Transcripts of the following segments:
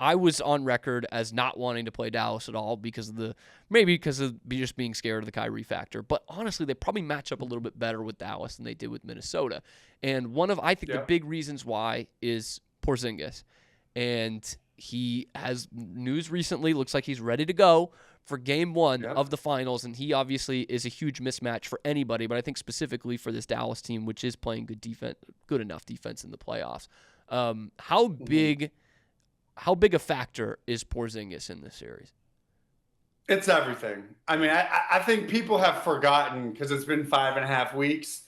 I was on record as not wanting to play Dallas at all because of just being scared of the Kyrie factor. But honestly, they probably match up a little bit better with Dallas than they did with Minnesota. And I think the big reasons why is Porzingis. And he has news recently, looks like he's ready to go for game 1 of the finals. And he obviously is a huge mismatch for anybody, but I think specifically for this Dallas team, which is playing good enough defense in the playoffs. How big a factor is Porzingis in this series? It's everything. I mean, I think people have forgotten because it's been 5.5 weeks.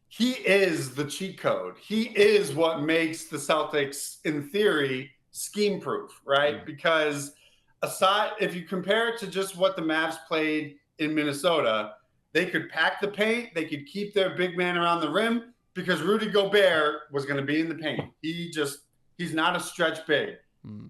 He is the cheat code. He is what makes the Celtics, in theory, scheme-proof, right? Because if you compare it to just what the Mavs played in Minnesota, they could pack the paint, they could keep their big man around the rim because Rudy Gobert was going to be in the paint. He's not a stretch big.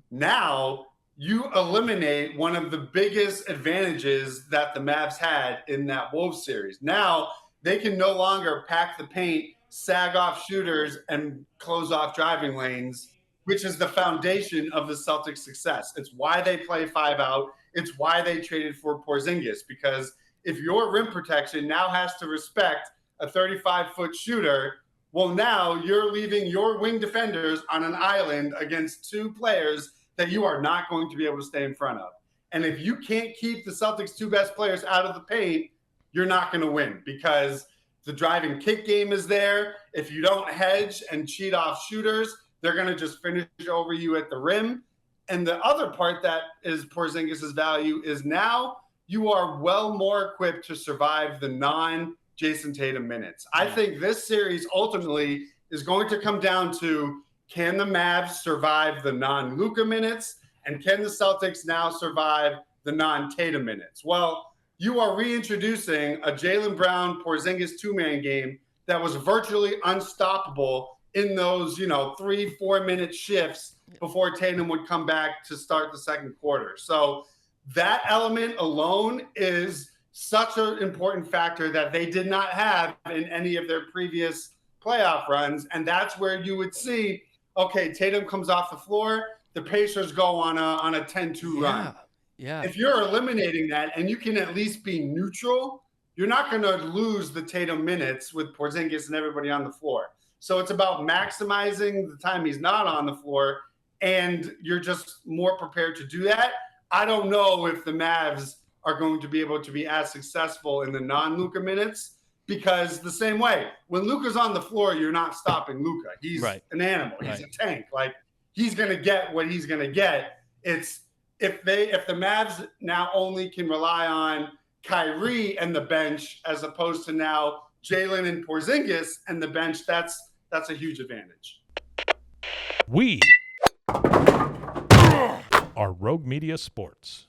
Now you eliminate one of the biggest advantages that the Mavs had in that Wolves series. Now they can no longer pack the paint, sag off shooters, and close off driving lanes, which is the foundation of the Celtics' success. It's why they play 5 out. It's why they traded for Porzingis, because if your rim protection now has to respect a 35-foot shooter, well, now you're leaving your wing defenders on an island against 2 players that you are not going to be able to stay in front of. And if you can't keep the Celtics' 2 best players out of the paint, you're not going to win because the driving kick game is there. If you don't hedge and cheat off shooters, they're going to just finish over you at the rim. And the other part that is Porzingis' value is now you are well more equipped to survive the non-Jason Tatum minutes. I think this series ultimately is going to come down to, can the Mavs survive the non-Luka minutes, and can the Celtics now survive the non-Tatum minutes? Well, you are reintroducing a Jaylen Brown Porzingis 2-man game that was virtually unstoppable in those 3-4 minute shifts before Tatum would come back to start the second quarter. So that element alone is such an important factor that they did not have in any of their previous playoff runs. And that's where you would see, okay, Tatum comes off the floor, the Pacers go on a 10-2 run. Yeah. If you're eliminating that and you can at least be neutral, you're not going to lose the Tatum minutes with Porzingis and everybody on the floor. So it's about maximizing the time he's not on the floor, and you're just more prepared to do that. I don't know if the Mavs are going to be able to be as successful in the non-Luka minutes, because the same way, when Luka's on the floor, you're not stopping Luka. He's an animal. He's a tank. Like, he's going to get what he's going to get. It's if the Mavs now only can rely on Kyrie and the bench as opposed to now Jaylen and Porzingis and the bench, that's a huge advantage. We are Rogue Media Sports.